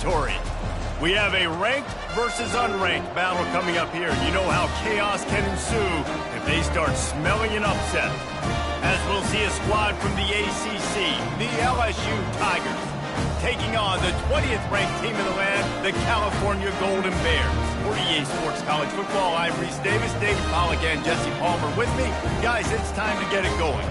territory. We have a ranked versus unranked battle coming up here. You know how chaos can ensue if they start smelling an upset. As we'll see a squad from the ACC, the LSU Tigers, taking on the 20th ranked team in the land, the California Golden Bears. For EA Sports College Football, I'm Reese Davis, David Pollack, and Jesse Palmer with me. Guys, it's time to get it going.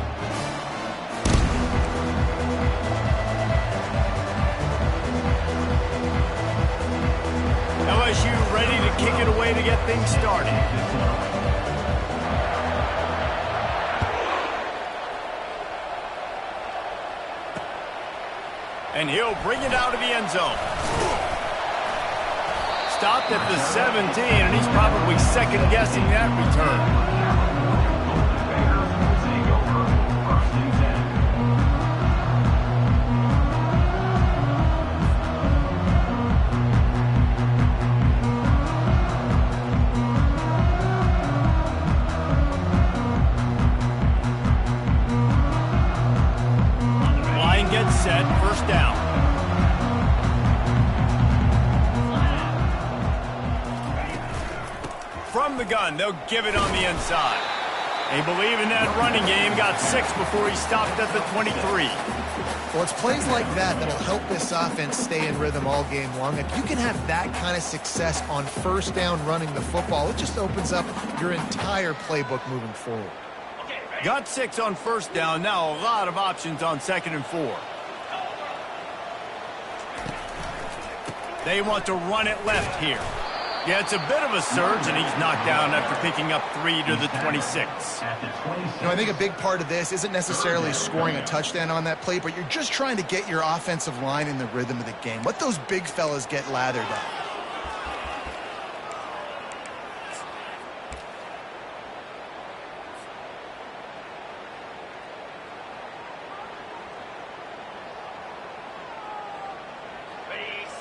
LSU ready to kick it away to get things started. And he'll bring it out of the end zone. Stopped at the 17, and he's probably second-guessing that return. Set, first down. From the gun, they'll give it on the inside. They believe in that running game. Got 6 before he stopped at the 23. Well, it's plays like that that'll help this offense stay in rhythm all game long. If you can have that kind of success on first down running the football, it just opens up your entire playbook moving forward. Got 6 on first down. Now a lot of options on 2nd and 4. They want to run it left here. Yeah, it's a bit of a surge, and he's knocked down after picking up 3 to the 26. You know, I think a big part of this isn't necessarily scoring a touchdown on that play, but you're just trying to get your offensive line in the rhythm of the game. Let those big fellas get lathered up.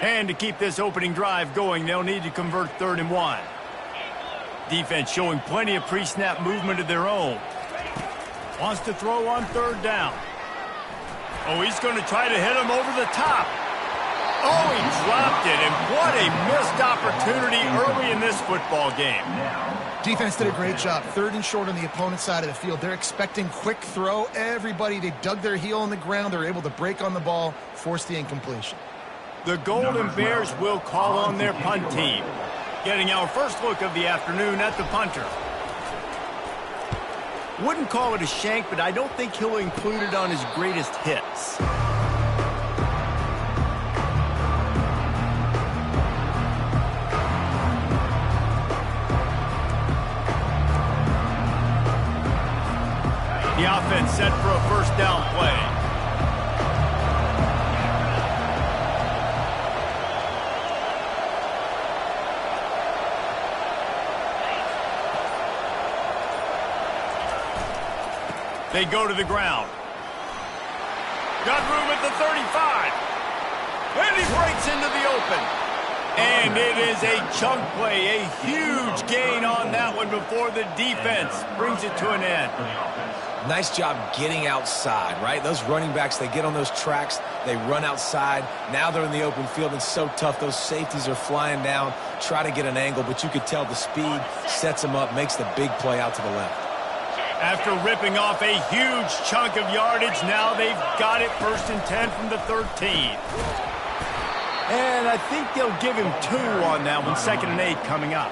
And to keep this opening drive going, they'll need to convert 3rd and 1. Defense showing plenty of pre-snap movement of their own. Wants to throw on 3rd down. Oh, he's going to try to hit him over the top. Oh, he dropped it, and what a missed opportunity early in this football game. Defense did a great job. 3rd and short on the opponent's side of the field. They're expecting quick throw. Everybody, they dug their heel on the ground. They're able to break on the ball, force the incompletion. The Golden Bears will call on their punt team. Getting our first look of the afternoon at the punter. Wouldn't call it a shank, but I don't think he'll include it on his greatest hits. The offense set for a first down play. They go to the ground. Got room at the 35. And he breaks into the open. And it is a chunk play, a huge gain on that one before the defense brings it to an end. Nice job getting outside, right? Those running backs, they get on those tracks, they run outside. Now they're in the open field. It's so tough. Those safeties are flying down, try to get an angle, but you could tell the speed sets them up, makes the big play out to the left. After ripping off a huge chunk of yardage, now they've got it 1st and 10 from the 13. And I think they'll give him 2 on that one. 2nd and 8 coming up.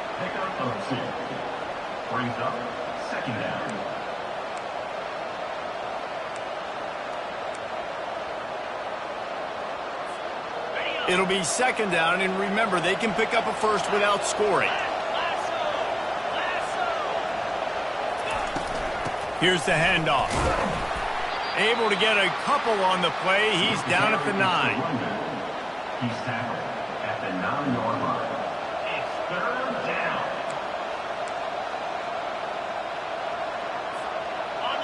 Brings up 2nd down. It'll be 2nd down, and remember, they can pick up a first without scoring. Here's the handoff. Able to get a couple on the play. He's down at the 9. He's tackled at the 9-yard line. It's 3rd down.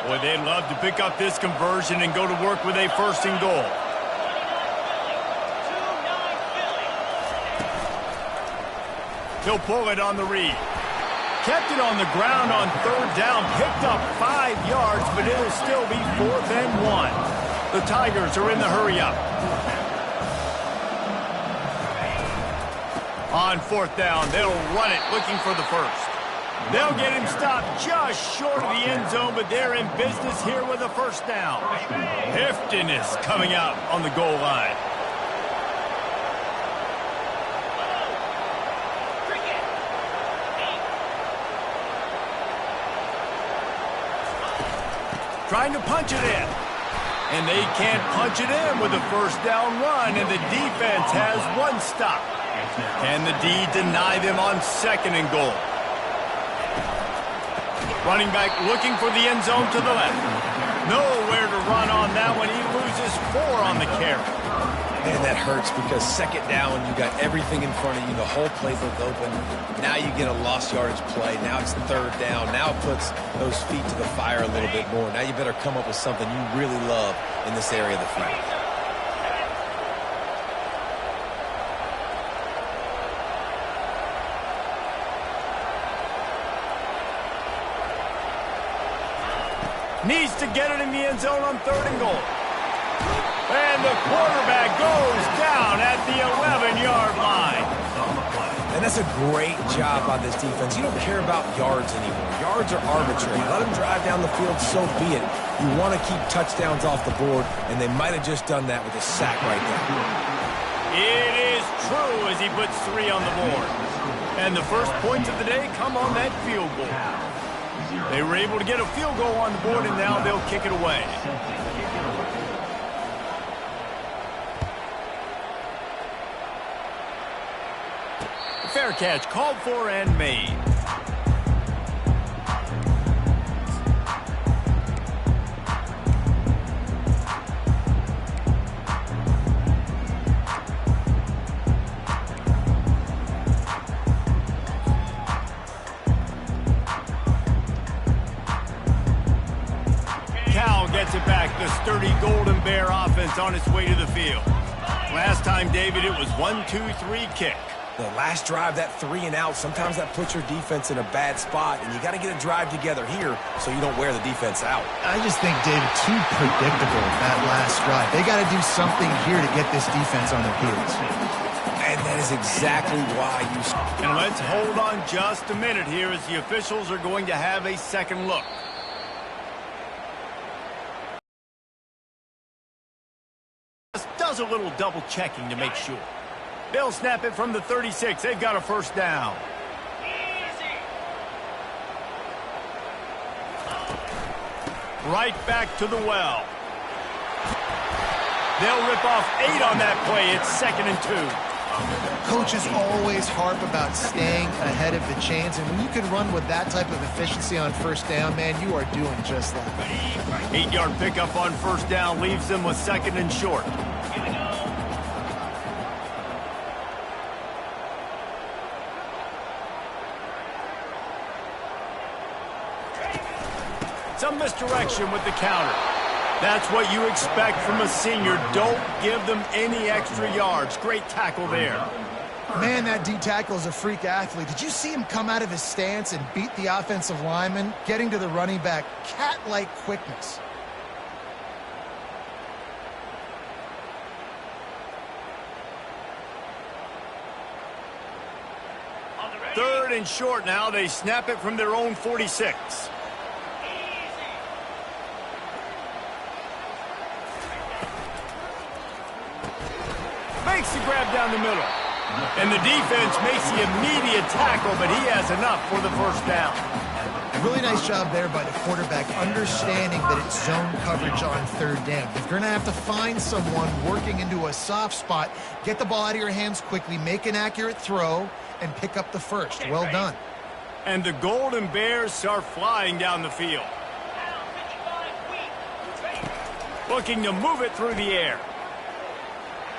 Boy, they'd love to pick up this conversion and go to work with a 1st and goal. He'll pull it on the read. Kept it on the ground on 3rd down, picked up 5 yards, but it'll still be 4th and 1. The Tigers are in the hurry-up. On fourth down, they'll run it, looking for the first. They'll get him stopped just short of the end zone, but they're in business here with a first down. Heftiness coming out on the goal line. Trying to punch it in. And they can't punch it in with a first down run, and the defense has one stop. Can the D deny them on second and goal? Running back looking for the end zone to the left. Nowhere to run on that one. He loses 4 on the carry. Man, that hurts because second down, you got everything in front of you, the whole playbook open. Now you get a lost yardage play. Now it's third down. Now it puts those feet to the fire a little bit more. Now you better come up with something you really love in this area of the field. Needs to get it in the end zone on third and goal. And the quarterback goes down at the 11-yard line. And that's a great job by this defense. You don't care about yards anymore. Yards are arbitrary. Let them drive down the field, so be it. You want to keep touchdowns off the board, and they might have just done that with a sack right there. It is true as he puts 3 on the board. And the first points of the day come on that field goal. They were able to get a field goal on the board, and now they'll kick it away. Fair catch called for and made. Cal gets it back. The sturdy Golden Bear offense on its way to the field. Last time, David, it was 1-2-3 kick. The last drive, that 3 and out, sometimes that puts your defense in a bad spot, and you got to get a drive together here so you don't wear the defense out. I just think, David, too predictable that last drive. They got to do something here to get this defense on their heels. And that is exactly why you... And let's hold on just a minute here as the officials are going to have a second look. Just does a little double checking to make sure. They'll snap it from the 36. They've got a first down. Right back to the well. They'll rip off 8 on that play. It's 2nd and 2. Coaches always harp about staying ahead of the chains, and when you can run with that type of efficiency on first down, man, you are doing just that. 8-yard pickup on first down leaves them with 2nd and short. Some misdirection with the counter. That's what you expect from a senior. Don't give them any extra yards. Great tackle there. Man, that D-tackle is a freak athlete. Did you see him come out of his stance and beat the offensive lineman, getting to the running back? Cat-like quickness. Third and short now. They snap it from their own 46. Makes the grab down the middle. And the defense makes the immediate tackle, but he has enough for the first down. A really nice job there by the quarterback, understanding that it's zone coverage on third down. If you're going to have to find someone working into a soft spot, get the ball out of your hands quickly, make an accurate throw, and pick up the first. Well done. And the Golden Bears are flying down the field. Looking to move it through the air.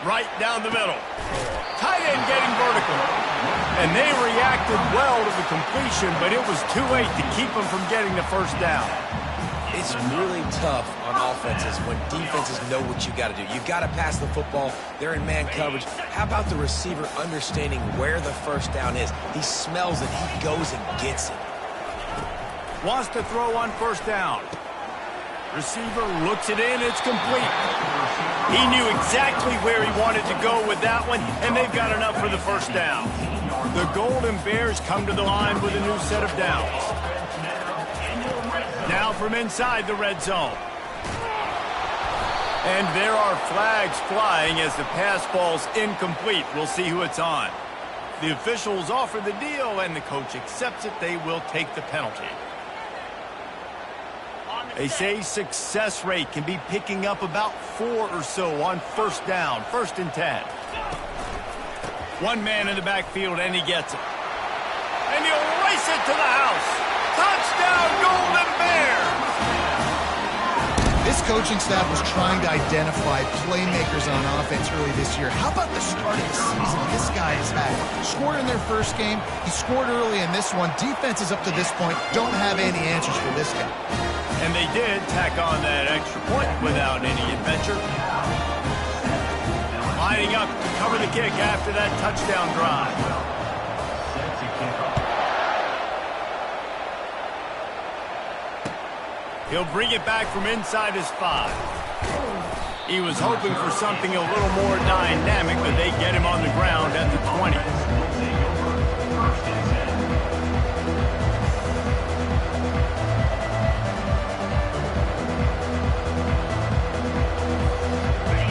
Right down the middle. Tight end getting vertical. And they reacted well to the completion, but it was too late to keep them from getting the first down. It's really tough on offenses when defenses know what you got to do. You got to pass the football. They're in man coverage. How about the receiver understanding where the first down is? He smells it. He goes and gets it. Wants to throw on first down. Receiver looks it in. It's complete. He knew exactly where he wanted to go with that one, and they've got enough for the first down. The Golden Bears come to the line with a new set of downs. Now from inside the red zone. And there are flags flying as the pass falls incomplete. We'll see who it's on. The officials offer the deal, and the coach accepts it. They will take the penalty. They say success rate can be picking up about 4 or so on first down, 1st and 10. One man in the backfield, and he gets it. And he'll race it to the house. Touchdown, Golden Bears! This coaching staff was trying to identify playmakers on offense early this year. How about the start of the season this guy has had? Scored in their first game. He scored early in this one. Defenses up to this point don't have any answers for this guy. And they did tack on that extra point without any adventure. Lining up to cover the kick after that touchdown drive. He'll bring it back from inside his 5. He was hoping for something a little more dynamic, but they get him on the ground at the 20.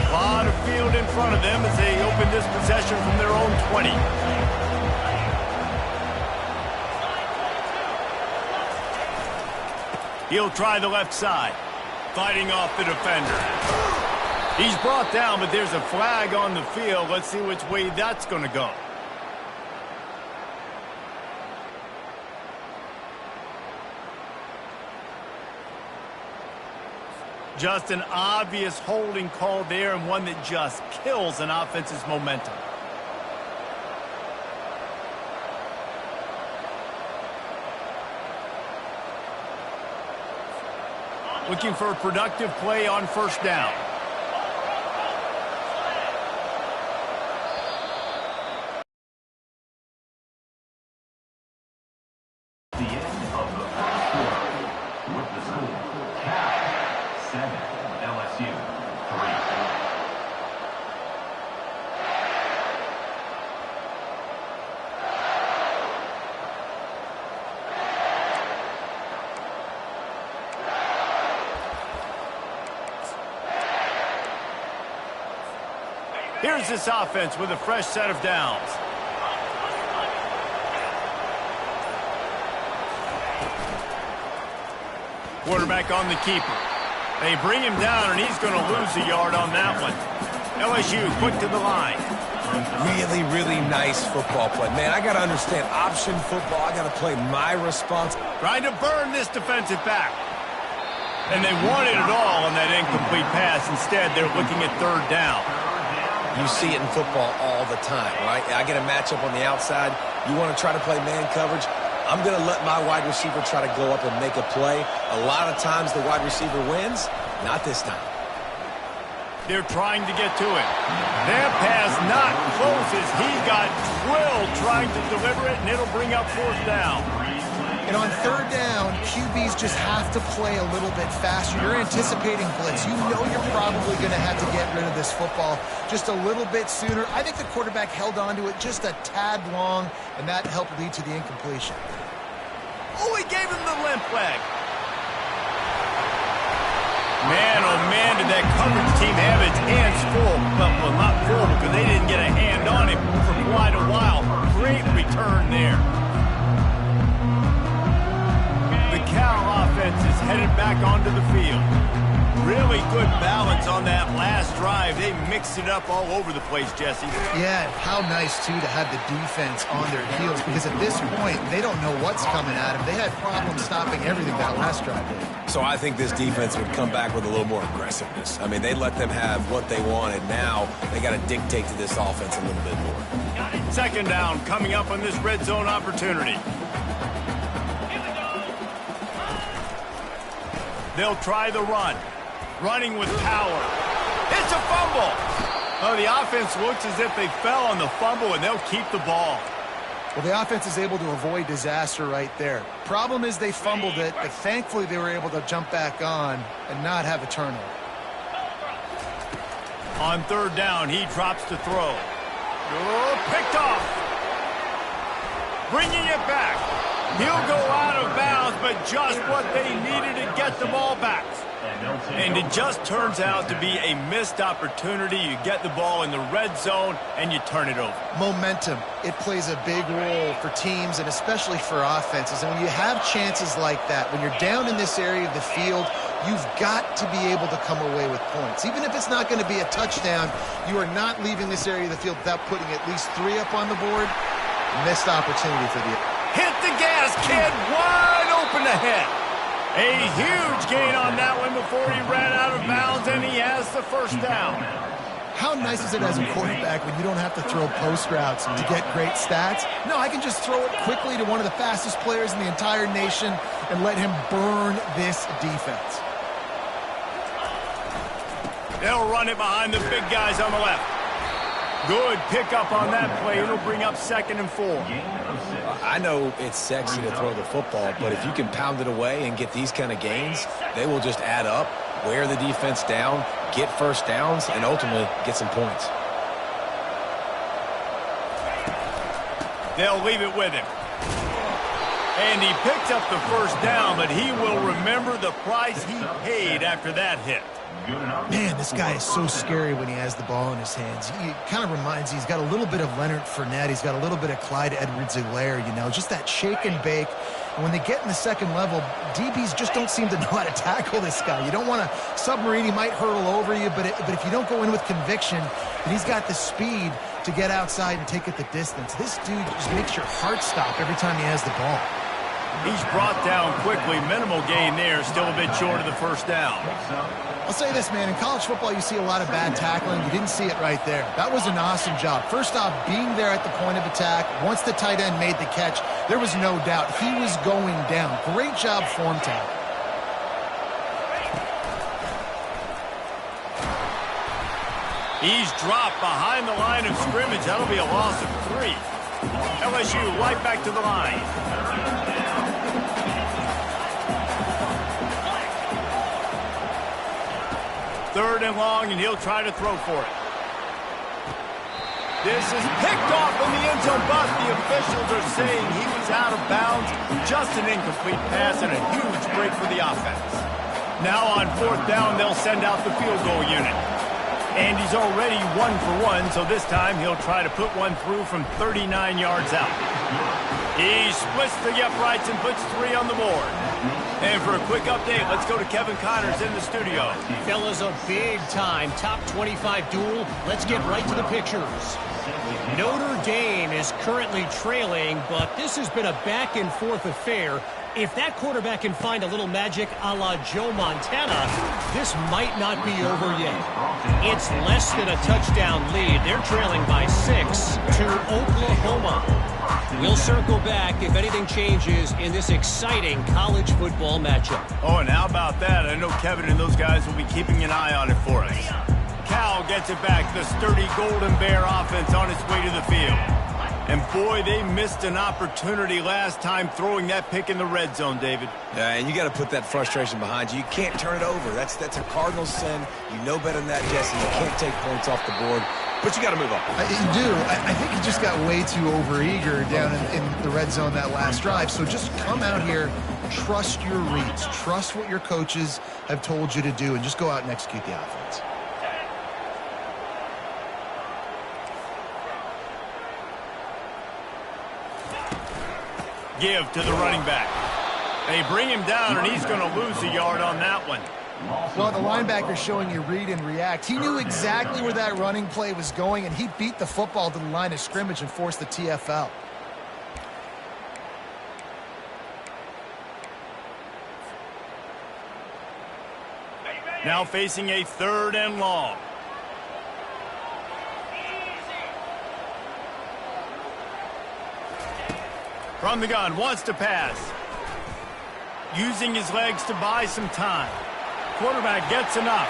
A lot of field in front of them as they open this possession from their own 20. He'll try the left side, fighting off the defender. He's brought down, but there's a flag on the field. Let's see which way that's going to go. Just an obvious holding call there, and one that just kills an offense's momentum. Looking for a productive play on first down. The end of the first quarter with the score, Cal 7, LSU 3. Here's this offense with a fresh set of downs. Quarterback on the keeper. They bring him down, and he's going to lose a yard on that one. LSU quick to the line. Really, really nice football play. Man, I got to understand option football. I got to play my response. Trying to burn this defensive back. And they wanted it all on that incomplete pass. Instead, they're looking at 3rd down. You see it in football all the time, right? I get a matchup on the outside. You want to try to play man coverage. I'm going to let my wide receiver try to go up and make a play. A lot of times the wide receiver wins. Not this time. They're trying to get to it. That pass not close as he got drilled trying to deliver it, and it'll bring up 4th down. And on 3rd down, QBs just have to play a little bit faster. You're anticipating blitz. You know you're probably going to have to get rid of this football just a little bit sooner. I think the quarterback held on to it just a tad long, and that helped lead to the incompletion. Oh, he gave him the limp leg. Man, oh man, did that coverage team have its hands full. Well, not full because they didn't get a hand on him for quite a while. Great return there. The Cal offense is headed back onto the field. Really good balance on that last drive. They mixed it up all over the place, Jesse. Yeah, how nice, too, to have the defense on their heels, because at this point, they don't know what's coming at them. They had problems stopping everything that last drive did. So I think this defense would come back with a little more aggressiveness. I mean, they let them have what they wanted. Now they got to dictate to this offense a little bit more. 2nd down coming up on this red zone opportunity. They'll try the run. Running with power. It's a fumble. Oh, the offense looks as if they fell on the fumble, and they'll keep the ball. Well, the offense is able to avoid disaster right there. Problem is they fumbled it, but thankfully they were able to jump back on and not have a turnover. On 3rd down, he drops to throw. Oh, picked off. bringing it back. He'll go out of bounds, but just what they needed to get the ball back. And it just turns out to be a missed opportunity. You get the ball in the red zone, and you turn it over. Momentum. It plays a big role for teams and especially for offenses. And when you have chances like that, when you're down in this area of the field, you've got to be able to come away with points. Even if it's not going to be a touchdown, you are not leaving this area of the field without putting at least 3 up on the board. Missed opportunity for the... Hit the gas, kid. Wide open ahead. A huge gain on that one before he ran out of bounds, and he has the first down. How nice is it as a quarterback when you don't have to throw post routes to get great stats? No, I can just throw it quickly to one of the fastest players in the entire nation and let him burn this defense. They'll run it behind the big guys on the left. Good pickup on that play. It'll bring up 2nd and 4. I know it's sexy to throw the football, but if you can pound it away and get these kind of gains, they will just add up, wear the defense down, get first downs, and ultimately get some points. They'll leave it with him. And he picked up the first down, but he will remember the price he paid after that hit. Man, this guy is so scary when he has the ball in his hands. He kind of reminds me, he's got a little bit of Leonard Fournette. He's got a little bit of Clyde Edwards-Helaire, you know, just that shake and bake. And when they get in the second level, DBs just don't seem to know how to tackle this guy. You don't want to submarine. He might hurtle over you, but if you don't go in with conviction, and he's got the speed to get outside and take it the distance. This dude just makes your heart stop every time he has the ball. He's brought down quickly. Minimal gain there. Still a bit short of the first down. I'll say this, man. In college football, you see a lot of bad tackling. You didn't see it right there. That was an awesome job. First off, being there at the point of attack. Once the tight end made the catch, there was no doubt he was going down. Great job form tackle. He's dropped behind the line of scrimmage. That'll be a loss of 3. LSU right back to the line. Third and long, and he'll try to throw for it. This is picked off in the end zone, but the officials are saying he was out of bounds. Just an incomplete pass and a huge break for the offense. Now on 4th down, they'll send out the field goal unit. And he's already 1 for 1, so this time he'll try to put one through from 39 yards out. He splits the uprights and puts 3 on the board. And for a quick update, let's go to Kevin Connors in the studio. Fellas, a big-time top 25 duel. Let's get right to the pictures. Notre Dame is currently trailing, but this has been a back-and-forth affair. If that quarterback can find a little magic a la Joe Montana, this might not be over yet. It's less than a touchdown lead. They're trailing by 6 to Oklahoma. We'll circle back if anything changes in this exciting college football matchup. Oh, and how about that? I know Kevin and those guys will be keeping an eye on it for us. Cal gets it back. The sturdy Golden Bear offense on its way to the field. And boy, they missed an opportunity last time throwing that pick in the red zone, David. Yeah, and you got to put that frustration behind you. You can't turn it over. That's a cardinal sin. You know better than that, Jesse. You can't take points off the board, but you got to move on. You do. I think he just got way too overeager down in the red zone that last drive. So just come out here, trust your reads, trust what your coaches have told you to do, and just go out and execute the offense. Give to the running back. They bring him down, and he's going to lose a yard on that one. Well, the linebacker's showing you read and react. He knew exactly where that running play was going, and he beat the football to the line of scrimmage and forced the TFL. Now facing a 3rd and long. From the gun, wants to pass. Using his legs to buy some time. Quarterback gets enough.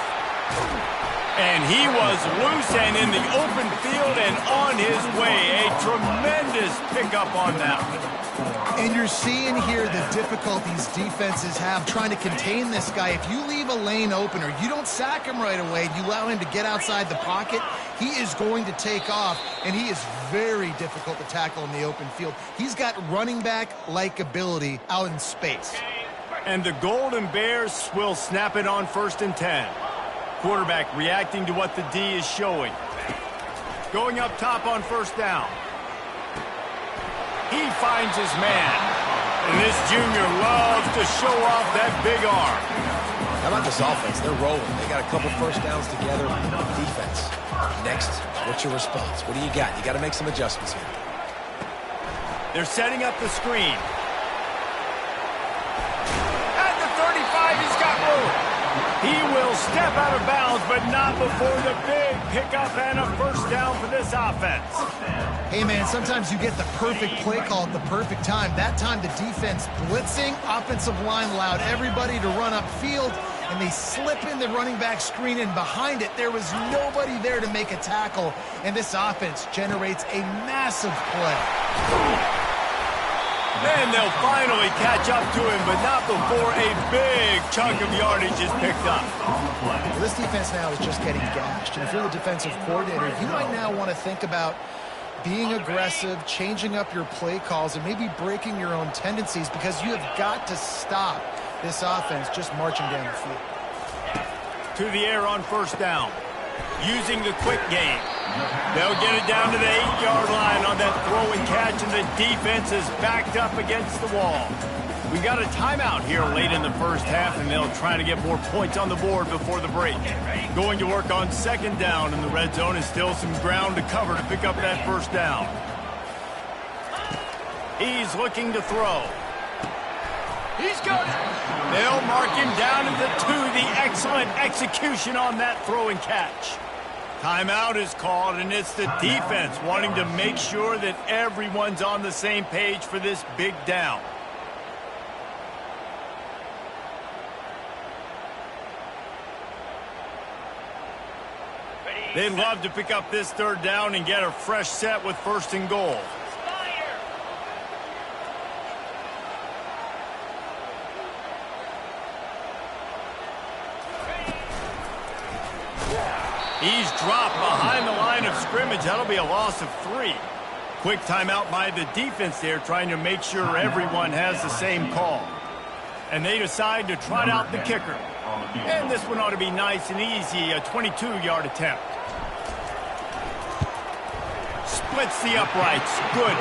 And he was loose and in the open field and on his way. A tremendous pickup on that one. And you're seeing here the difficulties defenses have trying to contain this guy. If you leave a lane open or you don't sack him right away, you allow him to get outside the pocket, he is going to take off, and he is very difficult to tackle in the open field. He's got running back-like ability out in space. And the Golden Bears will snap it on 1st and 10. Quarterback reacting to what the D is showing. Going up top on 1st down. He finds his man. And this junior loves to show off that big arm. How about this offense? They're rolling. They got a couple first downs together. Defense. Next, what's your response? What do you got? You got to make some adjustments here. They're setting up the screen. At the 35, he's got room. He will step out of bounds, but not before the big pickup and a 1st down for this offense. Hey, man, sometimes you get the perfect play call at the perfect time. That time the defense blitzing, offensive line allowed everybody to run upfield, and they slip in the running back screen, and behind it there was nobody there to make a tackle, and this offense generates a massive play. Then they'll finally catch up to him, but not before a big chunk of yardage is picked up. Well, this defense now is just getting gashed, and if you're the defensive coordinator, you might now want to think about being aggressive, changing up your play calls, and maybe breaking your own tendencies, because you have got to stop this offense just marching down the field. To the air on 1st down. Using the quick game. They'll get it down to the 8-yard line on that throw and catch, and the defense is backed up against the wall. We got a timeout here late in the 1st half, and they'll try to get more points on the board before the break. Going to work on 2nd down in the red zone, is still some ground to cover to pick up that 1st down. He's looking to throw. He's got it. They'll mark him down at the 2. The excellent execution on that throw and catch. Timeout is called, and it's the defense wanting to make sure that everyone's on the same page for this big down. They'd love to pick up this 3rd down and get a fresh set with 1st and goal. He's dropped behind the line of scrimmage. That'll be a loss of 3. Quick timeout by the defense there, trying to make sure everyone has the same call. And they decide to trot out the kicker. And this one ought to be nice and easy, a 22-yard attempt. Splits the uprights. Good.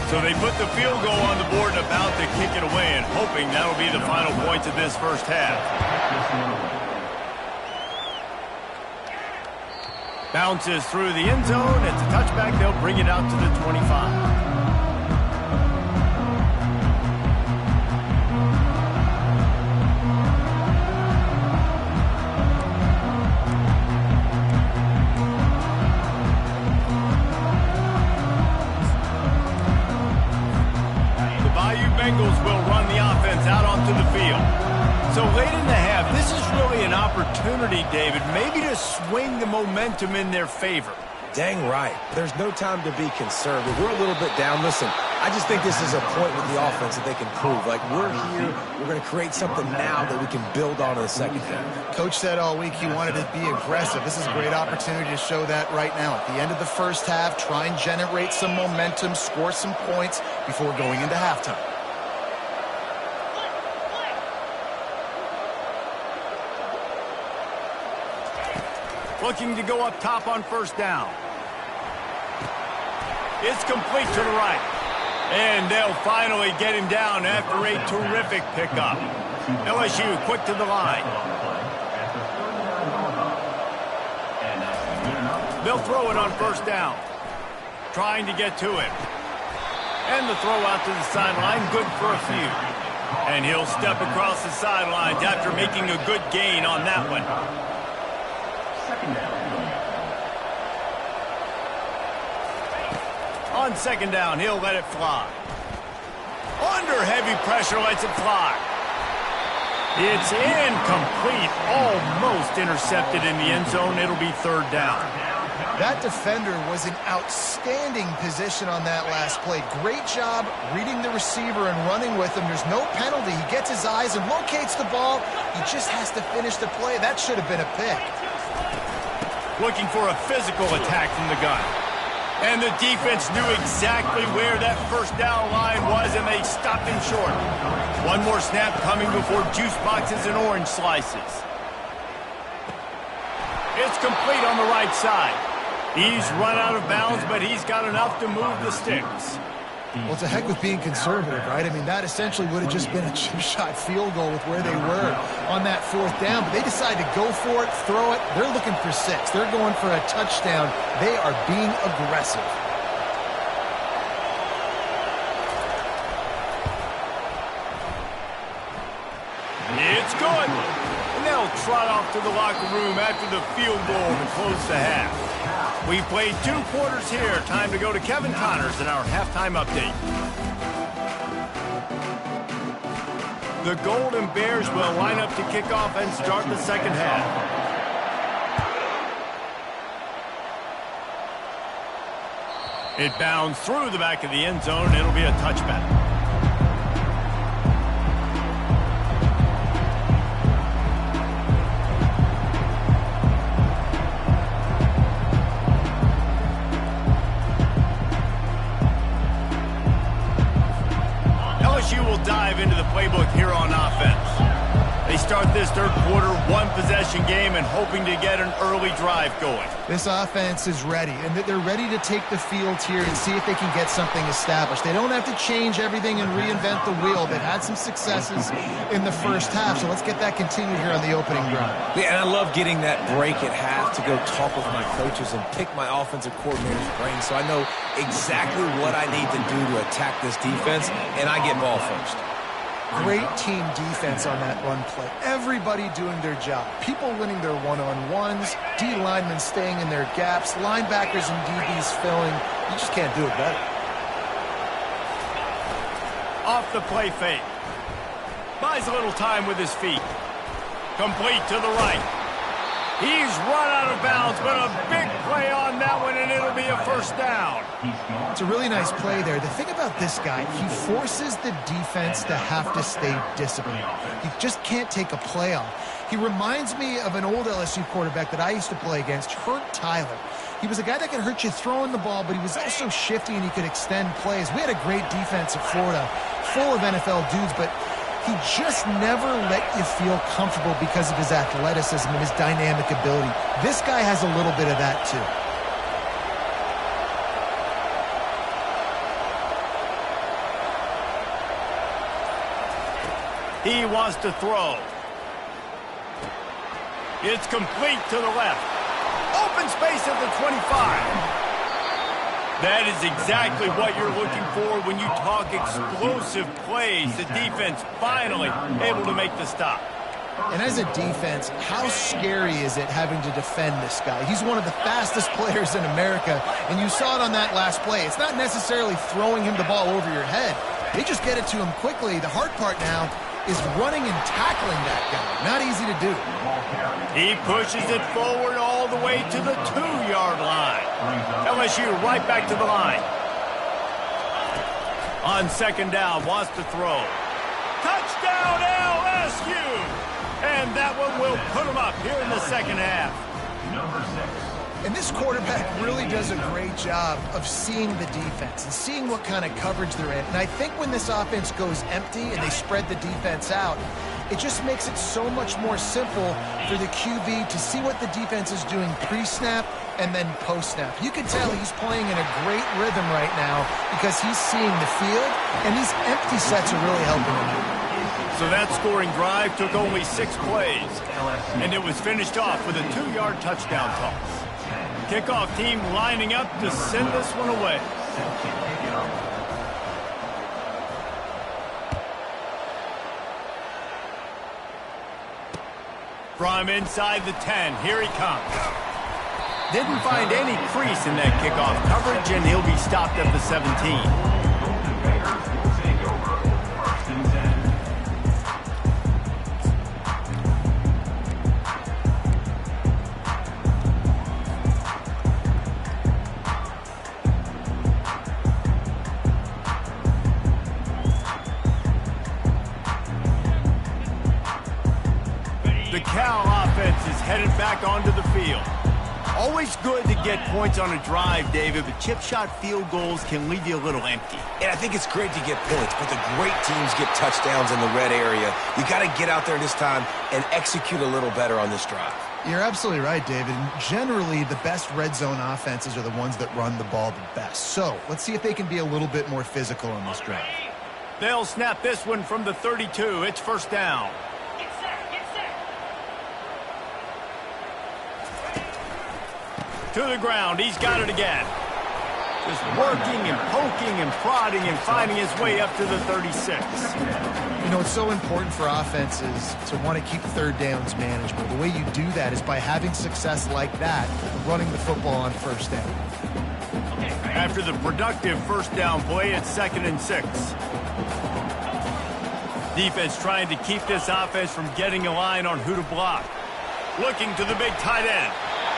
So they put the field goal on the board and about to kick it away, and hoping that'll be the final points of this 1st half. Bounces through the end zone. It's a touchback. They'll bring it out to the 25. Bengals will run the offense out onto the field. So late in the half, this is really an opportunity, David, maybe to swing the momentum in their favor. Dang right. There's no time to be conservative. We're a little bit down. Listen, I just think this is a point with the offense that they can prove. Like, we're here, we're going to create something now that we can build on in the 2nd half. Coach said all week he wanted to be aggressive. This is a great opportunity to show that right now. At the end of the 1st half, try and generate some momentum, score some points before going into halftime. Looking to go up top on 1st down. It's complete to the right. And they'll finally get him down after a terrific pickup. LSU quick to the line. They'll throw it on 1st down. Trying to get to it. And the throw out to the sideline, good for a few. And he'll step across the sidelines after making a good gain on that one. On 2nd down, he'll let it fly. Under heavy pressure, lets it fly. It's incomplete, almost intercepted in the end zone. It'll be 3rd down. That defender was in outstanding position on that last play. Great job reading the receiver and running with him. There's no penalty. He gets his eyes and locates the ball. He just has to finish the play. That should have been a pick. Looking for a physical attack from the gun. And the defense knew exactly where that first down line was, and they stopped him short. One more snap coming before juice boxes and orange slices. It's complete on the right side. He's run out of bounds, but he's got enough to move the sticks. Well, it's a heck with being conservative, right? I mean, that essentially would have just been a chip shot field goal with where they were on that fourth down. But they decided to go for it, throw it. They're looking for 6. They're going for a touchdown. They are being aggressive. It's good. And they'll trot off to the locker room after the field goal to close the half. We played 2 quarters here. Time to go to Kevin Connors in our halftime update. The Golden Bears will line up to kick off and start the second half. It bounds through the back of the end zone. It'll be a touchback. LSU will dive into the playbook here on offense. They start this third quarter, 1-possession game, and hoping to get an early drive going. This offense is ready, and they're ready to take the field here and see if they can get something established. They don't have to change everything and reinvent the wheel. They've had some successes in the first half, so let's get that continued here on the opening drive. Yeah, and I love getting that break at half to go talk with my coaches and pick my offensive coordinator's brain so I know exactly what I need to do to attack this defense, and I get ball first. Great team defense on that run play. Everybody doing their job. People winning their one-on-ones, D linemen staying in their gaps, linebackers and DBs filling. You just can't do it better. Off the play fake. Buys a little time with his feet. Complete to the right. He's run out of bounds, but a big play on that one, and it'll be a first down. It's a really nice play there. The thing about this guy, he forces the defense to have to stay disciplined. He just can't take a play off. He reminds me of an old LSU quarterback that I used to play against, Hurt Tyler. He was a guy that could hurt you throwing the ball, but he was also shifty and he could extend plays. We had a great defense at Florida, full of NFL dudes, but he just never let you feel comfortable because of his athleticism and his dynamic ability. This guy has a little bit of that too. He wants to throw. It's complete to the left. Open space at the 25. That is exactly what you're looking for when you talk explosive plays. The defense finally able to make the stop. And as a defense, how scary is it having to defend this guy? He's one of the fastest players in America, and you saw it on that last play. It's not necessarily throwing him the ball over your head. They just get it to him quickly. The hard part now is running and tackling that guy. Not easy to do. He pushes it forward all the way to the 2-yard line. LSU right back to the line. On second down, wants to throw. Touchdown LSU! And that one will put him up here in the second half. Number 6. And this quarterback really does a great job of seeing the defense and seeing what kind of coverage they're in. And I think when this offense goes empty and they spread the defense out, it just makes it so much more simple for the QB to see what the defense is doing pre-snap and then post-snap. You can tell he's playing in a great rhythm right now because he's seeing the field, and these empty sets are really helping him. So that scoring drive took only 6 plays, and it was finished off with a 2-yard touchdown toss. Kickoff team lining up to send this one away. From inside the 10, here he comes. Didn't find any crease in that kickoff coverage, and he'll be stopped at the 17. onto the field. Always good to get points on a drive, David, but chip shot field goals can leave you a little empty. And I think it's great to get points, but the great teams get touchdowns in the red area. You got to get out there this time and execute a little better on this drive. You're absolutely right, David. And generally, the best red zone offenses are the ones that run the ball the best. So let's see if they can be a little bit more physical on this drive. They'll snap this one from the 32. It's first down. To the ground. He's got it again. Just working and poking and prodding and finding his way up to the 36. You know, it's so important for offenses to want to keep third downs manageable. The way you do that is by having success like that, running the football on first down. After the productive first down play, it's 2nd and 6. Defense trying to keep this offense from getting a line on who to block. Looking to the big tight end.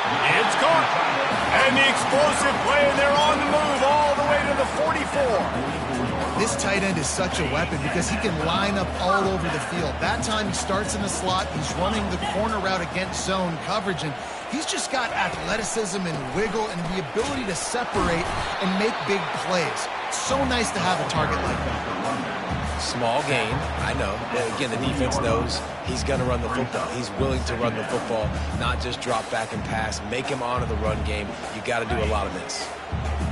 It's caught. And the explosive play, and they're on the move all the way to the 44. This tight end is such a weapon because he can line up all over the field. That time he starts in the slot. He's running the corner route against zone coverage, and he's just got athleticism and wiggle and the ability to separate and make big plays. So nice to have a target like that. Small gain, I know. Again, the defense knows he's going to run the football. He's willing to run the football, not just drop back and pass. Make him honor the run game. You got to do a lot of this.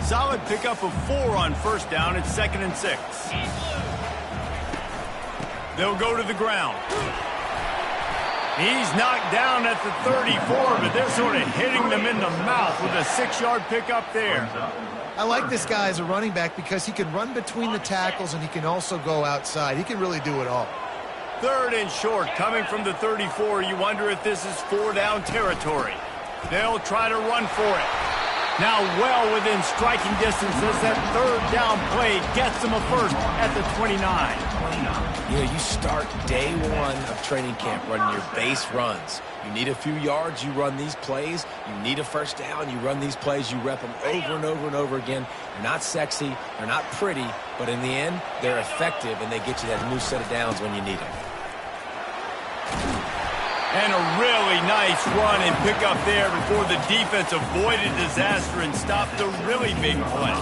Solid pickup of 4 on first down. It's 2nd and 6. They'll go to the ground. He's knocked down at the 34, but they're sort of hitting them in the mouth with a 6-yard pickup there. I like this guy as a running back because he can run between the tackles and he can also go outside. He can really do it all. 3rd and short coming from the 34. You wonder if this is 4-down territory. They'll try to run for it. Now well within striking distance as that 3rd down play gets them a first at the 29. You know, you start day one of training camp running your base runs. You need a few yards, you run these plays. You need a first down, you run these plays. You rep them over and over and over again. They're not sexy, they're not pretty, but in the end, they're effective, and they get you that new set of downs when you need them. And a really nice run and pick up there before the defense avoided disaster and stopped a really big play.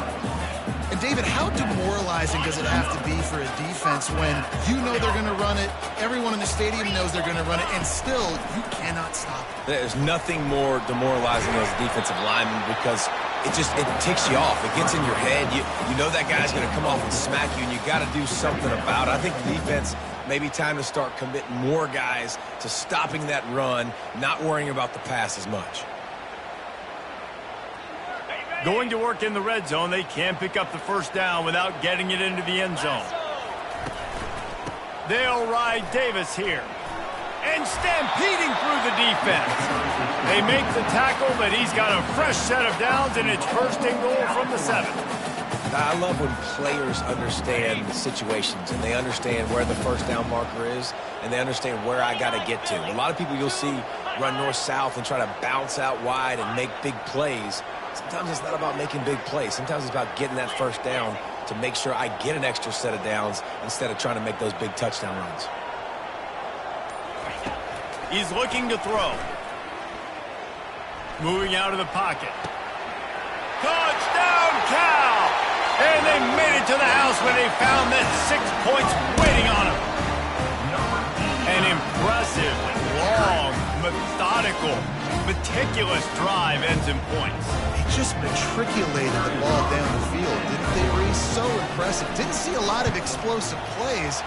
And David, how demoralizing does it have to be for a defense when you know they're going to run it, everyone in the stadium knows they're going to run it, and still you cannot stop it? There's nothing more demoralizing as a defensive lineman because it ticks you off. It gets in your head. You know that guy's going to come off and smack you, and you got to do something about it. I think the defense, maybe time to start committing more guys to stopping that run, not worrying about the pass as much. Going to work in the red zone, they can pick up the first down without getting it into the end zone. They'll ride Davis here. And stampeding through the defense. They make the tackle, but he's got a fresh set of downs, and it's 1st and goal from the 7. I love when players understand situations and they understand where the first down marker is and they understand where I got to get to. A lot of people you'll see run north-south and try to bounce out wide and make big plays. Sometimes it's not about making big plays. Sometimes it's about getting that first down to make sure I get an extra set of downs instead of trying to make those big touchdown runs. He's looking to throw. Moving out of the pocket. Touchdown, Cal! And they made it to the house when they found that 6 points waiting on them. An impressive, long, methodical, meticulous drive ends in points. They just matriculated the ball down the field, didn't they, Reese? So impressive. Didn't see a lot of explosive plays,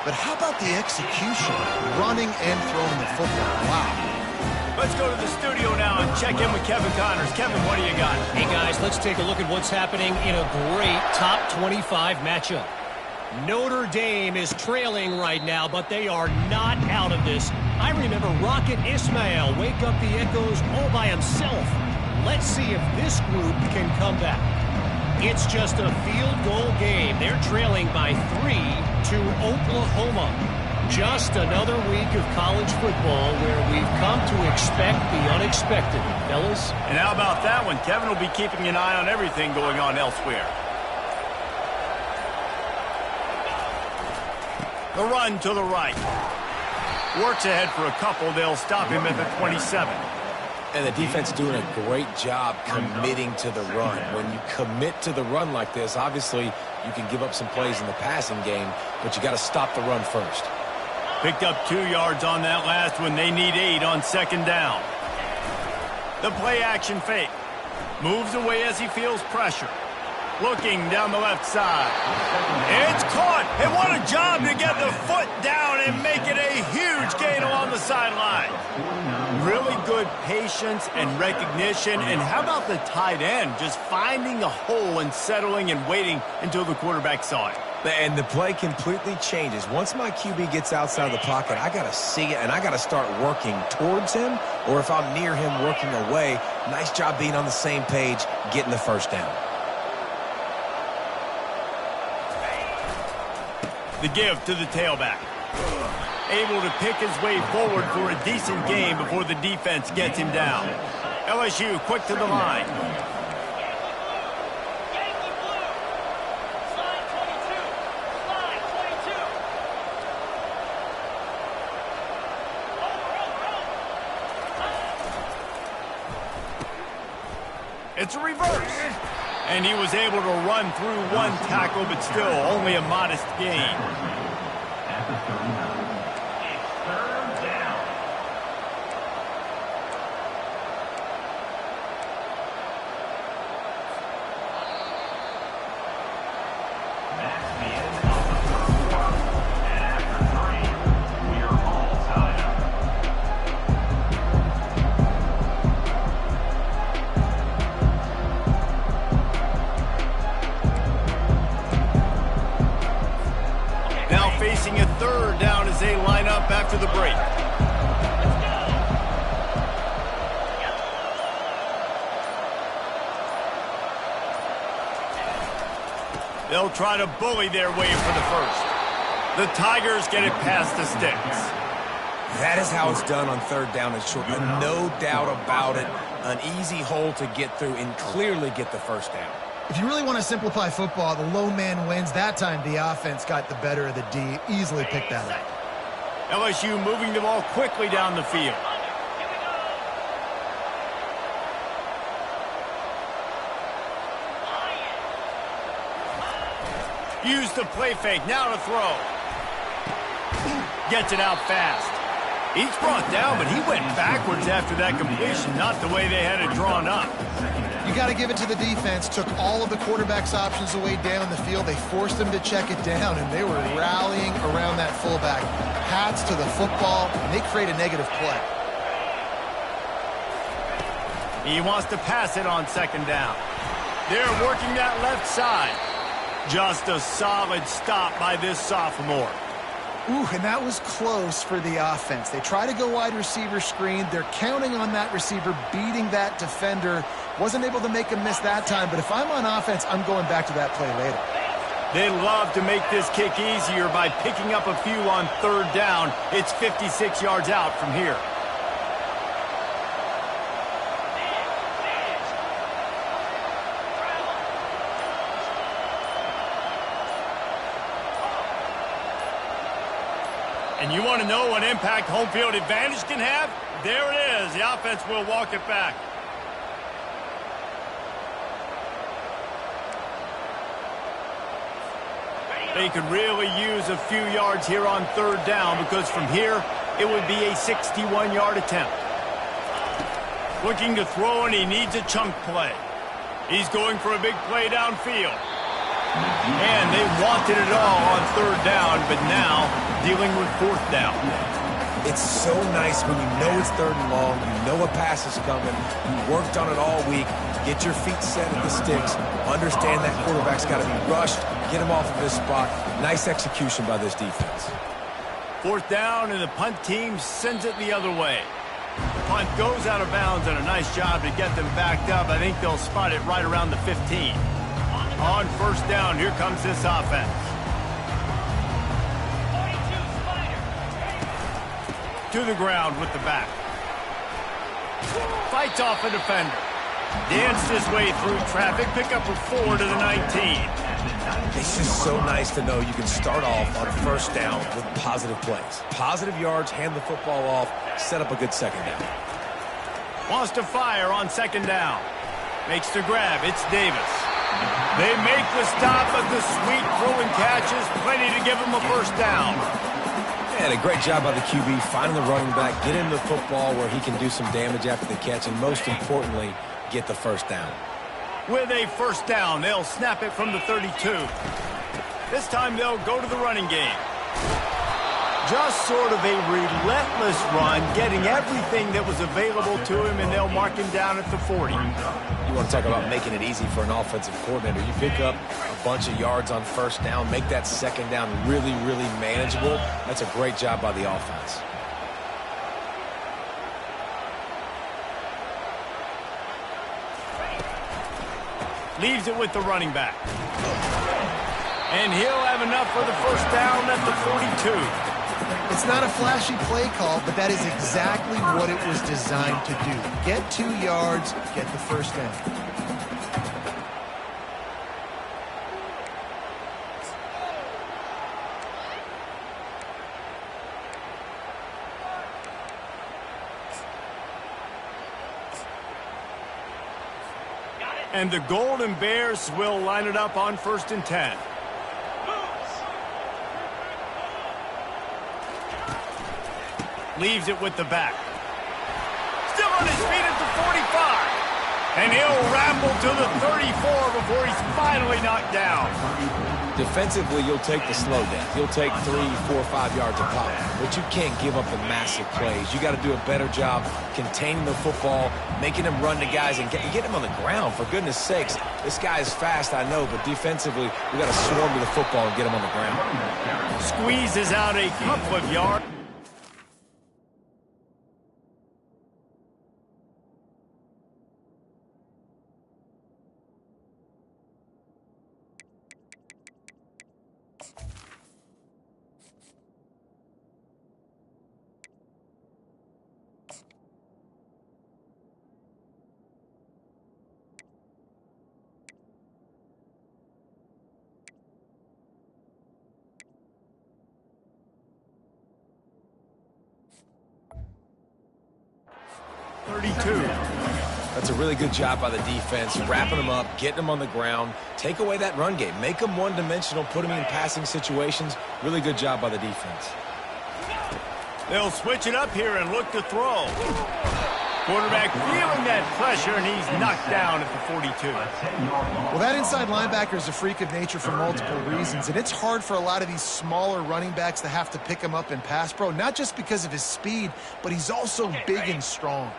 but how about the execution? Running and throwing the football. Wow. Let's go to the studio now and check in with Kevin Connors. Kevin, what do you got? Hey, guys, let's take a look at what's happening in a great top 25 matchup. Notre Dame is trailing right now, but they are not out of this. I remember Rocket Ismail wake up the echoes all by himself. Let's see if this group can come back. It's just a field goal game. They're trailing by 3 to Oklahoma. Just another week of college football where we've come to expect the unexpected, fellas. And how about that one? Kevin will be keeping an eye on everything going on elsewhere. The run to the right. Works ahead for a couple. They'll stop him at the 27. And the defense doing a great job committing to the run. When you commit to the run like this, obviously you can give up some plays in the passing game, but you got to stop the run first. Picked up 2 yards on that last one. They need 8 on second down. The play action fake. Moves away as he feels pressure. Looking down the left side. It's caught. And what a job to get the foot down and make it a huge gain along the sideline. Really good patience and recognition. And how about the tight end just finding a hole and settling and waiting until the quarterback saw it. And the play completely changes. Once my QB gets outside of the pocket, I got to see it, and I got to start working towards him, or if I'm near him, working away. Nice job being on the same page, getting the first down. The give to the tailback. Able to pick his way forward for a decent game before the defense gets him down. LSU quick to the line. It's a reverse. And he was able to run through one tackle, but still only a modest gain. At the 39. It's third down. That's the end of the first quarter. And after 3, we are all tied up. Facing a third down as they line up after the break. They'll try to bully their way for the first. The Tigers get it past the sticks. That is how it's done on third down and short. No doubt about it. An easy hole to get through and clearly get the first down. If you really want to simplify football, the low man wins. That time, the offense got the better of the D. Easily picked that up. LSU moving the ball quickly down the field. Use the play fake. Now to throw. Gets it out fast. He's brought down, but he went backwards after that completion. Not the way they had it drawn up. You got to give it to the defense. Took all of the quarterback's options away down the field. They forced him to check it down, and they were rallying around that fullback. Hats to the football, and they create a negative play. He wants to pass it on second down. They're working that left side. Just a solid stop by this sophomore. Ooh, and that was close for the offense. They try to go wide receiver screen. They're counting on that receiver beating that defender. Wasn't able to make him miss that time, but if I'm on offense, I'm going back to that play later. They love to make this kick easier by picking up a few on third down. It's 56 yards out from here. And you want to know what impact home field advantage can have? There it is. The offense will walk it back. They could really use a few yards here on third down because from here, it would be a 61-yard attempt. Looking to throw, and he needs a chunk play. He's going for a big play downfield. And they wanted it all on third down, but now dealing with fourth down. It's so nice when you know it's third and long, you know a pass is coming, you worked on it all week, get your feet set at the sticks, understand that quarterback's got to be rushed, get him off of his spot. Nice execution by this defense. Fourth down, and the punt team sends it the other way. The punt goes out of bounds, and a nice job to get them backed up. I think they'll spot it right around the 15. On first down, here comes this offense. To the ground with the back. Fights off a defender. Danced his way through traffic. Pick up a 4 to the 19. It's just so nice to know you can start off on first down with positive plays. Positive yards, hand the football off, set up a good second down. Wants to fire on second down. Makes the grab. It's Davis. They make the stop, but the sweet throw and catch is plenty to give them a first down. And a great job by the QB, finding the running back, get him the football where he can do some damage after the catch, and most importantly, get the first down. With a first down, they'll snap it from the 32. This time they'll go to the running game. Just sort of a relentless run, getting everything that was available to him, and they'll mark him down at the 40. You want to talk about making it easy for an offensive coordinator. You pick up a bunch of yards on first down, make that second down really, really manageable. That's a great job by the offense. Leaves it with the running back. And he'll have enough for the first down at the 42. It's not a flashy play call, but that is exactly what it was designed to do. Get 2 yards, get the first down. And the Golden Bears will line it up on 1st and 10. Leaves it with the back. Still on his feet at the 45. And he'll ramble to the 34 before he's finally knocked down. Defensively, you'll take the slow death. You'll take 3, 4, 5 yards a pop. But you can't give up the massive plays. You got to do a better job containing the football, making him run to guys, and get him on the ground. For goodness sakes, this guy is fast, I know, but defensively, we got to swarm to the football and get him on the ground. Squeezes out a couple of yards. That's a really good job by the defense, wrapping them up, getting them on the ground, take away that run game, make them one-dimensional, put them in passing situations. Really good job by the defense. They'll switch it up here and look to throw. Quarterback feeling that pressure, and he's knocked down at the 42. Well, that inside linebacker is a freak of nature for multiple reasons, and it's hard for a lot of these smaller running backs to have to pick him up in pass pro, not just because of his speed, but he's also big and strong.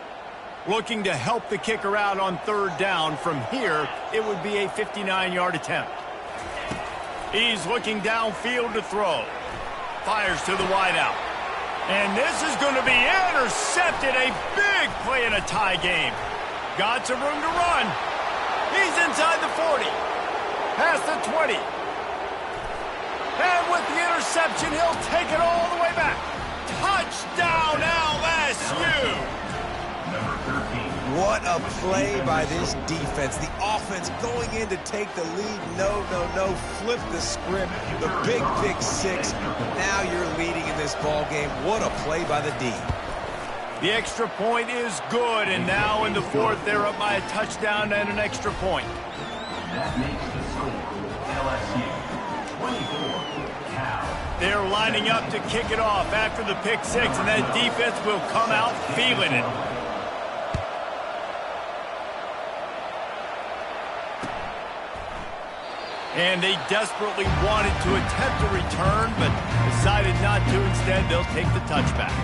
Looking to help the kicker out on 3rd down. From here, it would be a 59-yard attempt. He's looking downfield to throw. Fires to the wideout. And this is going to be intercepted. A big play in a tie game. Got some room to run. He's inside the 40. Past the 20. And with the interception, he'll take it all the way back. Touchdown, LSU. What a play by this defense. The offense going in to take the lead. No. Flip the script. The big pick 6. Now you're leading in this ball game. What a play by the D. The extra point is good, and now in the 4th, they're up by a touchdown and an extra point. That makes the score LSU 24, Cal. They're lining up to kick it off after the pick 6, and that defense will come out feeling it. And they desperately wanted to attempt a return, but decided not to. Instead, they'll take the touchback.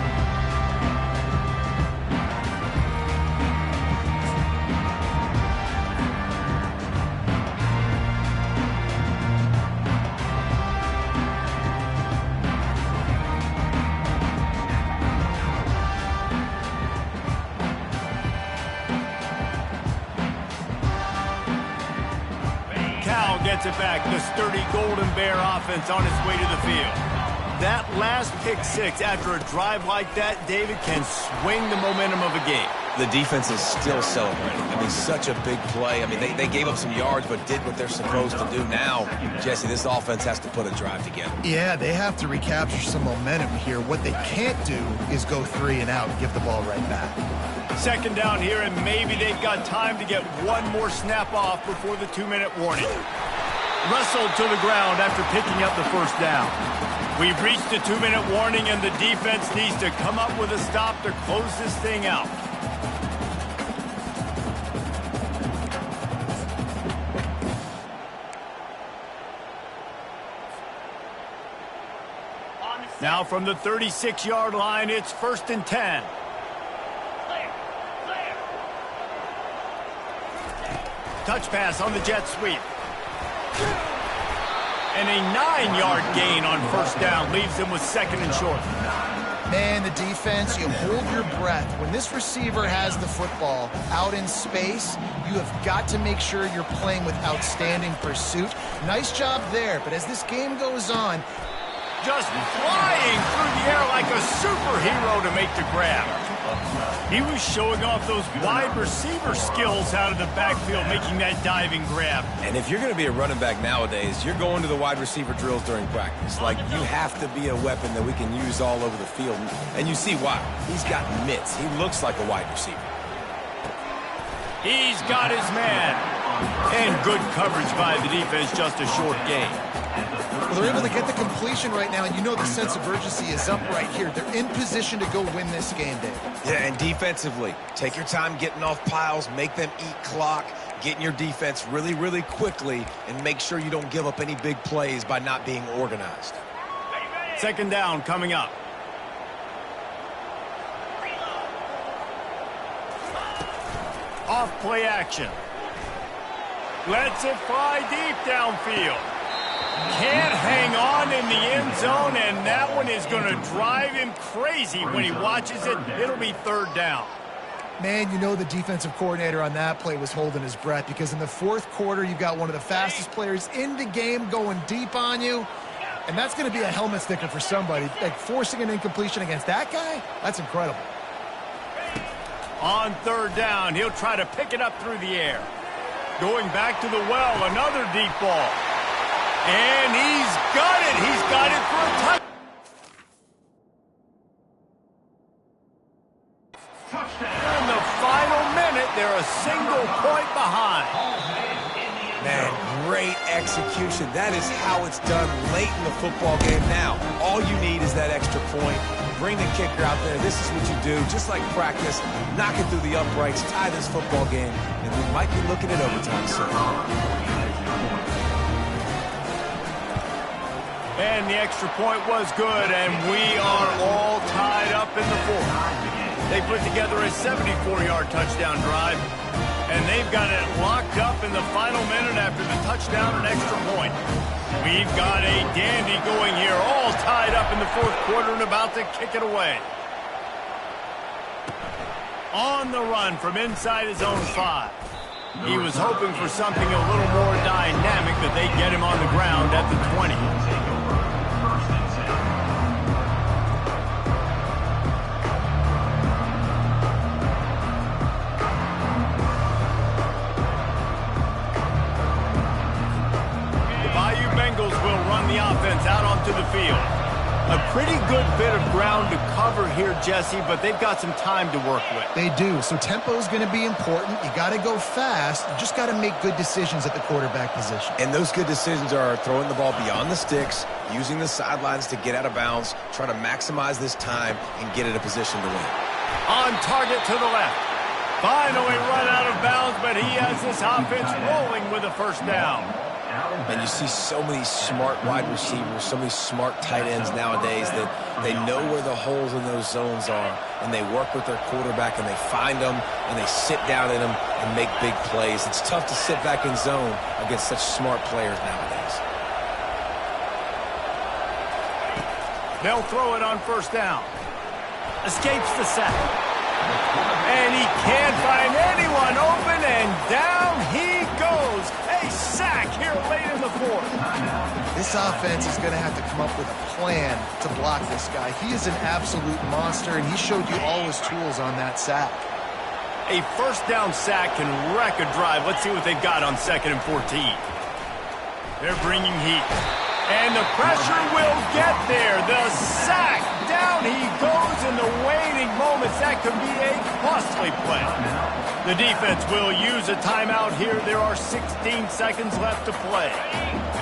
Gets it back. The sturdy Golden Bear offense on its way to the field. That last pick 6 after a drive like that, David, can swing the momentum of a game. The defense is still celebrating. I mean, such a big play. I mean, they gave up some yards but did what they're supposed to do. Now, Jesse, this offense has to put a drive together. Yeah, they have to recapture some momentum here. What they can't do is go 3 and out and give the ball right back. Second down here, and maybe they've got time to get one more snap off before the 2-minute warning. Wrestled to the ground after picking up the first down. We've reached the 2-minute warning, and the defense needs to come up with a stop to close this thing out. Now from the 36-yard line, it's 1st and 10. Touch pass on the jet sweep. And a 9-yard gain on first down leaves them with 2nd and short. Man, the defense, you hold your breath. When this receiver has the football out in space, you have got to make sure you're playing with outstanding pursuit. Nice job there, but as this game goes on, just flying through the air like a superhero to make the grab. He was showing off those wide receiver skills out of the backfield, making that diving grab. And if you're going to be a running back nowadays, you're going to the wide receiver drills during practice. Like, you have to be a weapon that we can use all over the field. And you see why. He's got mitts. He looks like a wide receiver. He's got his man. And good coverage by the defense, just a short gain. Well, they're able to get the completion right now, and you know the sense of urgency is up right here. They're in position to go win this game, Dave. Yeah, and defensively, take your time getting off piles, make them eat clock, get in your defense really, really quickly, and make sure you don't give up any big plays by not being organized. 2nd down coming up. Off play action. Lets it fly deep downfield. Can't hang on in the end zone, and that one is going to drive him crazy when he watches it. It'll be 3rd down. Man, you know the defensive coordinator on that play was holding his breath, because in the 4th quarter, you've got one of the fastest players in the game going deep on you, and that's going to be a helmet sticker for somebody. Like, forcing an incompletion against that guy, that's incredible. On 3rd down, he'll try to pick it up through the air. Going back to the well, another deep ball. And he's got it. He's got it for a touchdown. In the final minute, they're a single point behind. Man, great execution. That is how it's done late in the football game. Now, all you need is that extra point. Bring the kicker out there. This is what you do. Just like practice, knock it through the uprights, tie this football game, and we might be looking at overtime soon. And the extra point was good, and we are all tied up in the 4th. They put together a 74-yard touchdown drive, and they've got it locked up in the final minute after the touchdown and extra point. We've got a dandy going here, all tied up in the 4th quarter and about to kick it away. On the run from inside his own 5. He was hoping for something a little more dynamic, but they get him on the ground at the 20. The offense out onto the field. A pretty good bit of ground to cover here, Jesse, but they've got some time to work with. They do, so tempo is going to be important. You got to go fast. You just got to make good decisions at the quarterback position. And those good decisions are throwing the ball beyond the sticks, using the sidelines to get out of bounds, trying to maximize this time and get in a position to win. On target to the left. Finally run out of bounds, but he has this offense rolling with a 1st down. And you see so many smart wide receivers, so many smart tight ends nowadays that they know where the holes in those zones are, and they work with their quarterback, and they find them, and they sit down in them and make big plays. It's tough to sit back in zone against such smart players nowadays. They'll throw it on 1st down. Escapes the sack. And he can't find anyone open, and down he goes. A sack here late in the 4th. This offense is going to have to come up with a plan to block this guy. He is an absolute monster, and he showed you all his tools on that sack. A 1st down sack can wreck a drive. Let's see what they've got on 2nd and 14. They're bringing heat. And the pressure will get there. The sack down he goes in the waning moments. That could be a costly play. The defense will use a timeout here. There are 16 seconds left to play.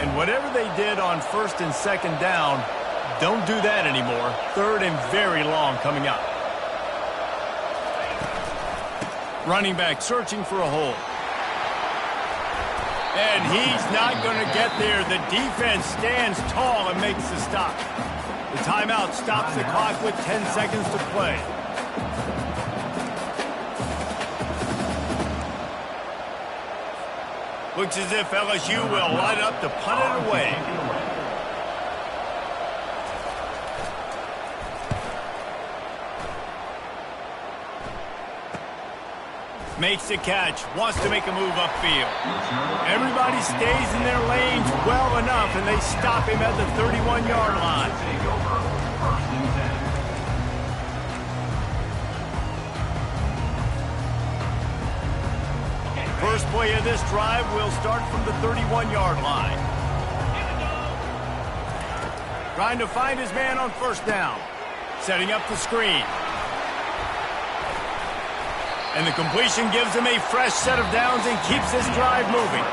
And whatever they did on first and second down, don't do that anymore. Third and very long coming up. Running back searching for a hole. And he's not going to get there. The defense stands tall and makes the stop. The timeout stops the clock with 10 seconds to play. Looks as if LSU will line up to punt it away. Makes the catch, wants to make a move upfield. Everybody stays in their lanes well enough, and they stop him at the 31-yard line. First play of this drive will start from the 31-yard line. Trying to find his man on first down. Setting up the screen. And the completion gives him a fresh set of downs and keeps this drive moving.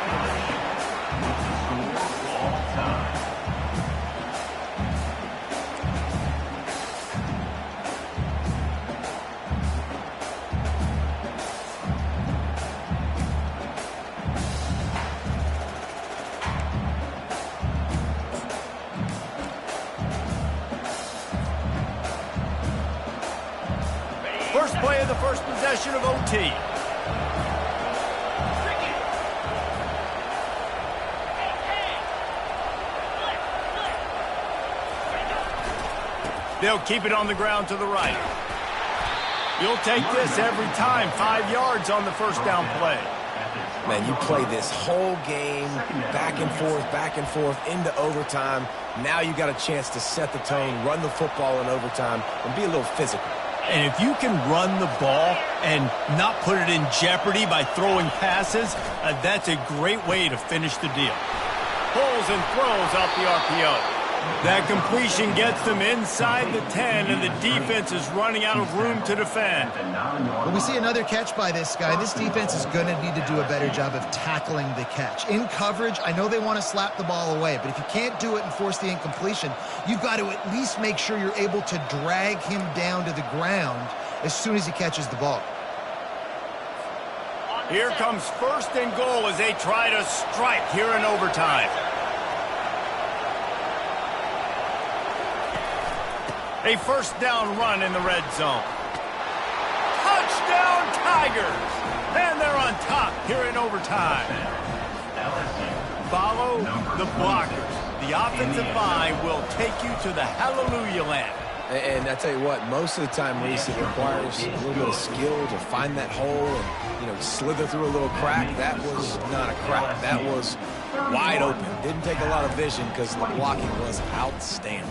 First play of the first possession of OT. They'll keep it on the ground to the right. You'll take this every time. 5 yards on the first down play. Man, you play this whole game back and forth into overtime. Now you got a chance to set the tone, run the football in overtime, and be a little physical. And if you can run the ball and not put it in jeopardy by throwing passes, that's a great way to finish the deal. Pulls and throws out the RPO. That completion gets them inside the 10, and the defense is running out of room to defend. When we see another catch by this guy, this defense is going to need to do a better job of tackling the catch. In coverage, I know they want to slap the ball away, but if you can't do it and force the incompletion, you've got to at least make sure you're able to drag him down to the ground as soon as he catches the ball. Here comes first and goal as they try to strike here in overtime. A first down run in the red zone. Touchdown Tigers! And they're on top here in overtime. Follow the blockers. The offensive line will take you to the hallelujah land. And I tell you what, most of the time, Reese, it requires a little bit of skill to find that hole and, slither through a little crack. That was not a crack. That was wide open. Didn't take a lot of vision because the blocking was outstanding.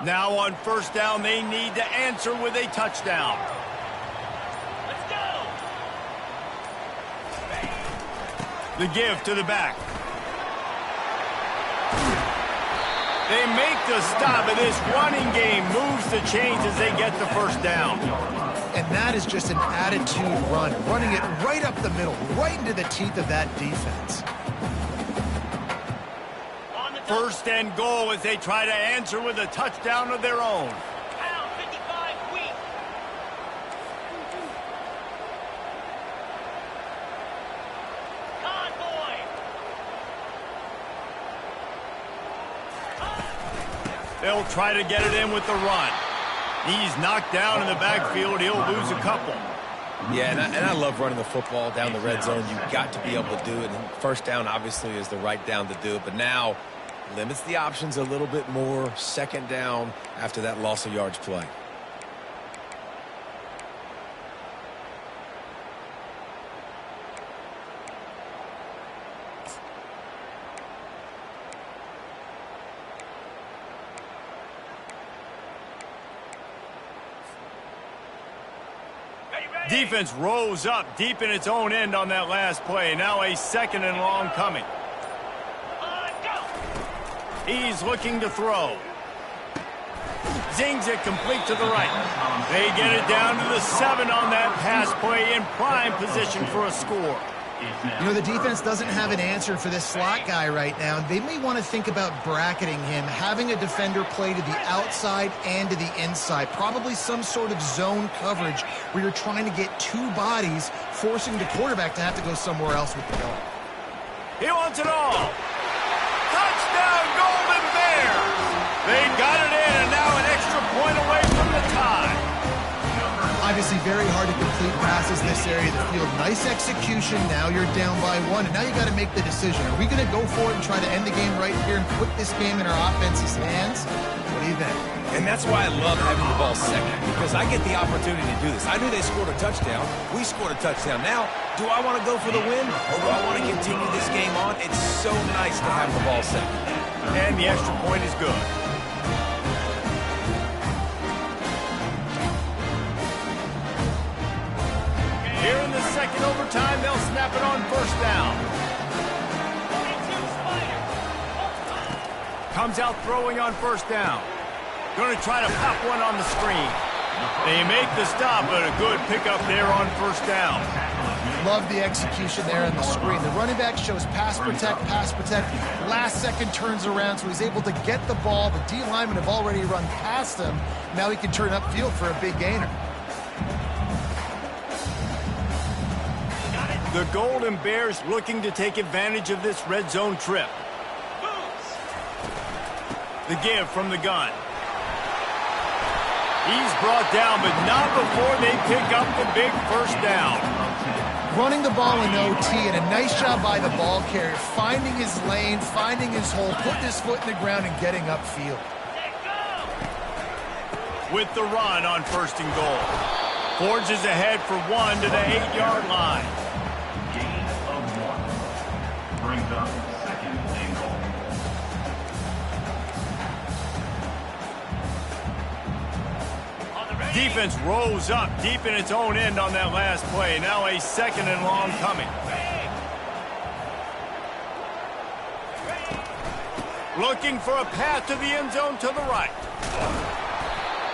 Now on first down, they need to answer with a touchdown. Let's go! The give to the back. They make the stop, and this running game moves the chains as they get the first down. And that is just an attitude run, running it right up the middle, right into the teeth of that defense. First and goal as they try to answer with a touchdown of their own. Pound 55 weak. Convoy. They'll try to get it in with the run. He's knocked down in the backfield. He'll lose a couple. Yeah, and I love running the football down the red zone. You've got to be able to do it. And first down, obviously, is the right down to do it. But now limits the options a little bit more. Second down after that loss of yards play. Defense rose up deep in its own end on that last play. Now a 2nd and long coming. He's looking to throw. Zings it complete to the right. They get it down to the 7 on that pass play in prime position for a score. You know, the defense doesn't have an answer for this slot guy right now. They may want to think about bracketing him, having a defender play to the outside and to the inside. Probably some sort of zone coverage where you're trying to get 2 bodies, forcing the quarterback to have to go somewhere else with the ball. He wants it all. Touchdown, Golden Bears! They got it in, and now an extra point away from the tie. Obviously very hard to complete passes this area of the field. Nice execution. Now you're down by 1, and now you got to make the decision. Are we going to go for it and try to end the game right here and put this game in our offense's hands? What do you think? And that's why I love having the ball second, because I get the opportunity to do this. I knew they scored a touchdown. We scored a touchdown. Now, do I want to go for the win, or do I want to continue this game on? It's so nice to have the ball second. And the extra point is good. Here in the 2nd overtime, they'll snap it on 1st down. Comes out throwing on 1st down. Going to try to pop one on the screen. They make the stop, but a good pickup there on 1st down. Love the execution there on the screen. The running back shows pass protect, pass protect. Last second turns around, so he's able to get the ball. The D linemen have already run past him. Now he can turn upfield for a big gainer. The Golden Bears looking to take advantage of this red zone trip. The give from the gun. He's brought down, but not before they pick up the big 1st down. Running the ball in OT, and a nice job by the ball carrier, finding his lane, finding his hole, putting his foot in the ground, and getting upfield. With the run on 1st and goal. Forges ahead for 1 to the 8-yard line. Gain of 1. Brings up 2nd and goal. Defense rose up deep in its own end on that last play. Now a 2nd and long coming. Looking for a path to the end zone to the right.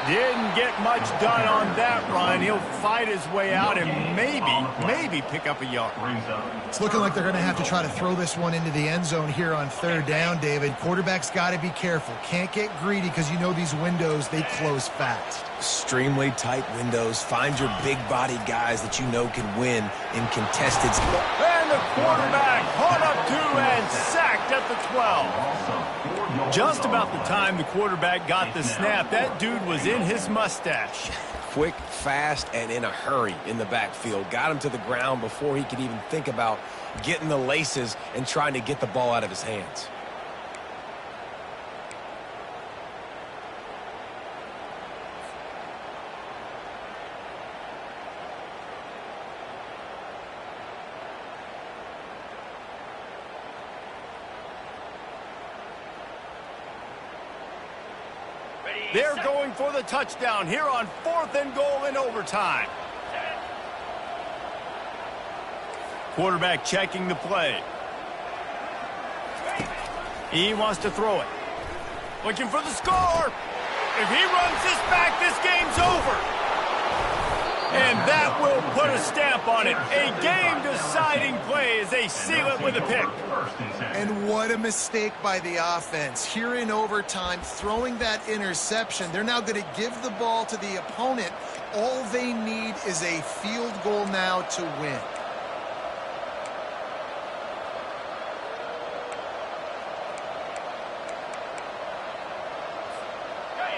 Didn't get much done on that run. He'll fight his way out and maybe pick up a yard. It's looking like they're going to have to try to throw this one into the end zone here on 3rd down, David. Quarterback's got to be careful. Can't get greedy because you know these windows, they close fast. Extremely tight windows. Find your big-bodied guys that you know can win in contested. And the quarterback caught up to and sacked at the 12. Just about the time the quarterback got the snap, that dude was in his mustache. Quick, fast, and in a hurry in the backfield. Got him to the ground before he could even think about getting the laces and trying to get the ball out of his hands. They're going for the touchdown here on 4th and goal in overtime. Quarterback checking the play. He wants to throw it. Looking for the score. If he runs this back, this game's over. And that will put a stamp on it. A game-deciding play as they seal it with a pick. And what a mistake by the offense. Here in overtime, throwing that interception, they're now going to give the ball to the opponent. All they need is a field goal now to win.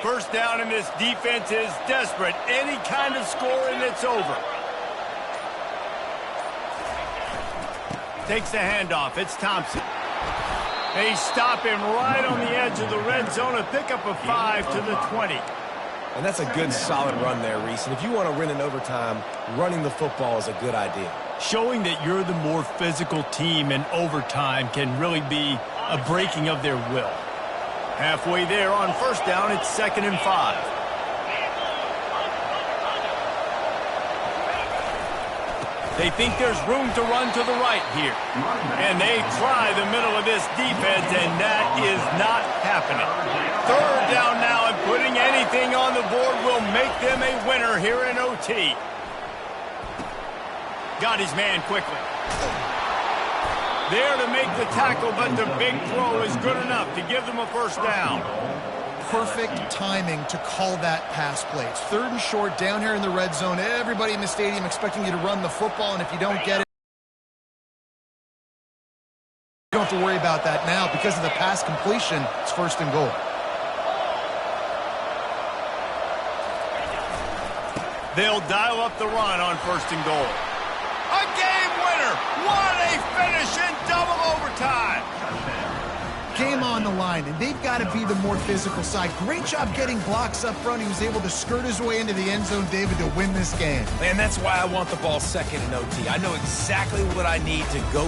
First down, and this defense is desperate. Any kind of score, and it's over. Takes the handoff. It's Thompson. They stop him right on the edge of the red zone. A pickup of 5 to the 20. And that's a good, solid run there, Reese. And if you want to win in overtime, running the football is a good idea. Showing that you're the more physical team in overtime can really be a breaking of their will. Halfway there on first down, it's 2nd and 5. They think there's room to run to the right here. And they try the middle of this defense, and that is not happening. Third down now, and putting anything on the board will make them a winner here in OT. Got his man quickly. There to make the tackle, but the big throw is good enough to give them a first down. Perfect timing to call that pass play. It's third and short down here in the red zone. Everybody in the stadium expecting you to run the football, and if you don't get it, you don't have to worry about that now. Because of the pass completion, it's first and goal. They'll dial up the run on first and goal. A game winner! What a finish in double overtime! Game on the line, and they've got to be the more physical side. Great job getting blocks up front. He was able to skirt his way into the end zone, David, to win this game. And that's why I want the ball second in OT. I know exactly what I need to go